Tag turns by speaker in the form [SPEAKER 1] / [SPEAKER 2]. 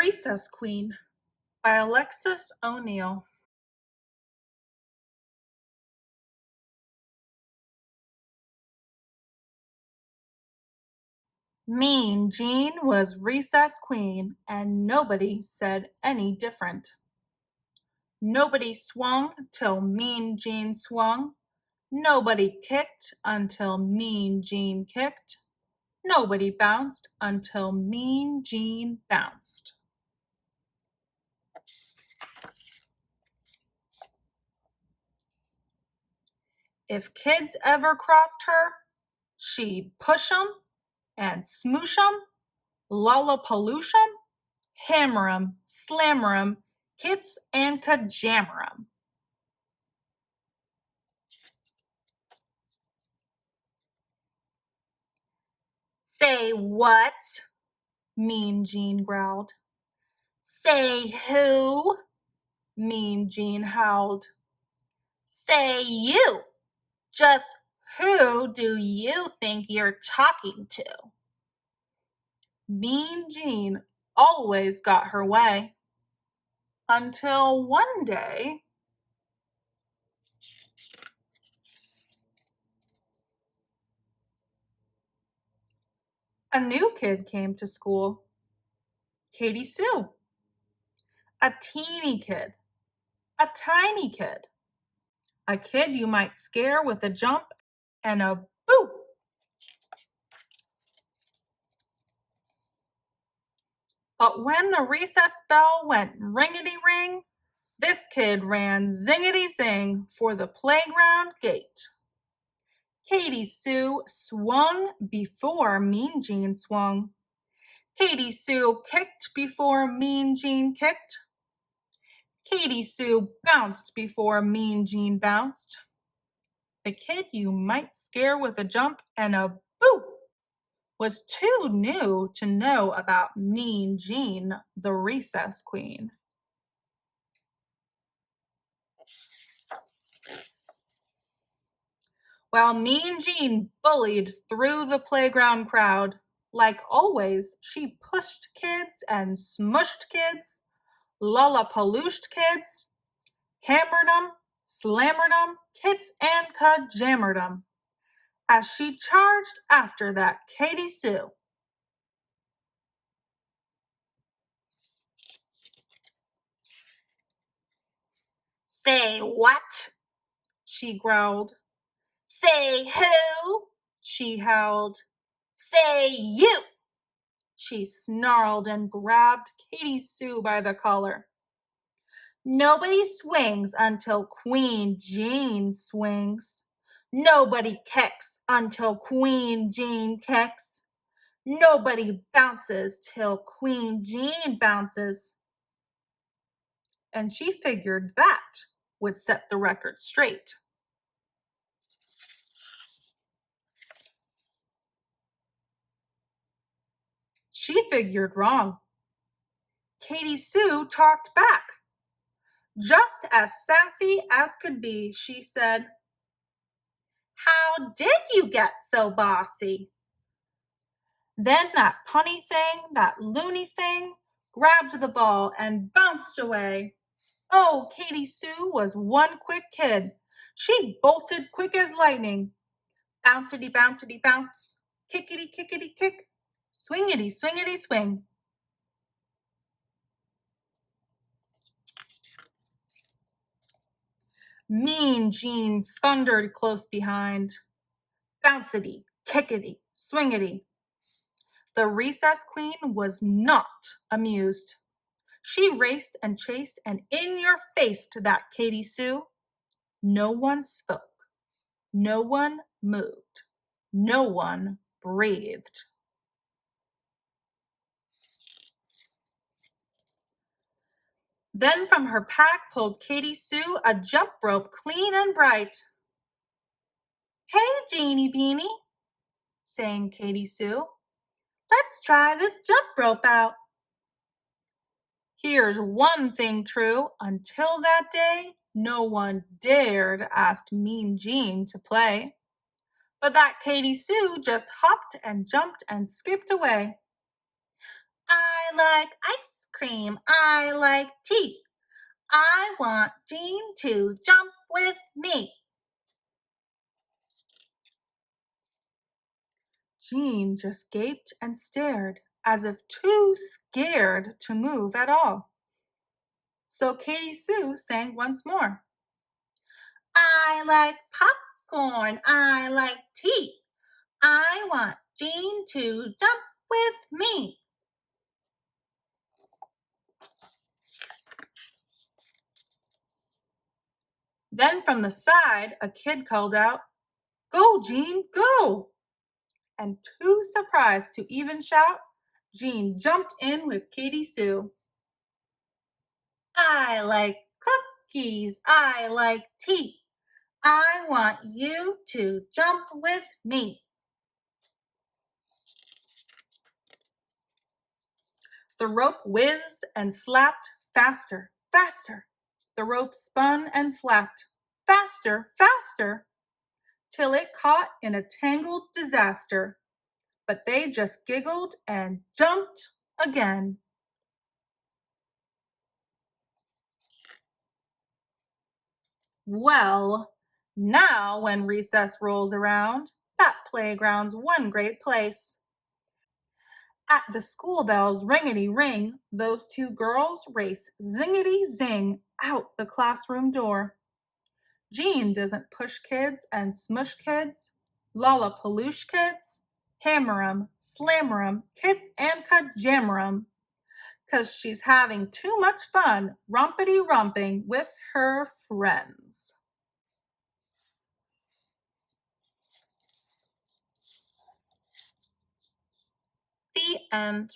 [SPEAKER 1] Recess Queen by Alexis O'Neill. Mean Jean was recess queen, and nobody said any different. Nobody swung till Mean Jean swung. Nobody kicked until Mean Jean kicked. Nobody bounced until Mean Jean bounced. If kids ever crossed her, she'd push 'em and smoosh 'em, lollapaloosh 'em, hammer 'em, slammer 'em, kitz and kajammer 'em. Say what? Mean Jean growled. Say who? Mean Jean howled. Say you. Just who do you think you're talking to? Mean Jean always got her way. Until one day, a new kid came to school. Katie Sue. A teeny kid. A tiny kid. A kid you might scare with a jump and a boo. But when the recess bell went ringety-ring, this kid ran zingety-zing for the playground gate. Katie Sue swung before Mean Jean swung. Katie Sue kicked before Mean Jean kicked. Katie Sue bounced before Mean Jean bounced. The kid you might scare with a jump and a boo was too new to know about Mean Jean, the recess queen. While Mean Jean bullied through the playground crowd, like always, she pushed kids and smushed kids, lollapalooshed kids, hammered 'em, slammered 'em, kitz and kajammered 'em, as she charged after that Katie Sue. Say what? She growled. Say who? She howled. Say you! She snarled and grabbed Katie Sue by the collar. Nobody swings until Queen Jean swings. Nobody kicks until Queen Jean kicks. Nobody bounces till Queen Jean bounces. And she figured that would set the record straight. She figured wrong. Katie Sue talked back. Just as sassy as could be, she said, "How did you get so bossy?" Then that punny thing, that loony thing, grabbed the ball and bounced away. Oh, Katie Sue was one quick kid. She bolted quick as lightning. Bouncity, bouncity, bounce. Kickity, kickity, kick. Swingity, swingity, swing. Mean Jean thundered close behind. Bouncity, kickity, swingity. The recess queen was not amused. She raced and chased and in your face to that Katie Sue. No one spoke. No one moved. No one breathed. Then from her pack pulled Katie Sue a jump rope clean and bright. Hey, Jeanie Beanie, sang Katie Sue. Let's try this jump rope out. Here's one thing true, until that day, no one dared ask Mean Jean to play. But that Katie Sue just hopped and jumped and skipped away. I like ice cream. I like tea. I want Jean to jump with me. Jean just gaped and stared, as if too scared to move at all. So Katie Sue sang once more. I like popcorn. I like tea. I want Jean to jump with me. Then from the side, a kid called out, Go, Jean, go! And too surprised to even shout, Jean jumped in with Katie Sue. I like cookies. I like tea. I want you to jump with me. The rope whizzed and slapped faster, faster. The rope spun and flapped faster, faster, till it caught in a tangled disaster. But they just giggled and jumped again. Well, now when recess rolls around, that playground's one great place. At the school bell's ringety ring, those two girls race zingety zing out the classroom door. Jean doesn't push kids and smush kids, lollapaloosh kids, hammer 'em, slammer 'em, kitz and kajammer 'em, 'cause she's having too much fun rompity romping with her friends. The end.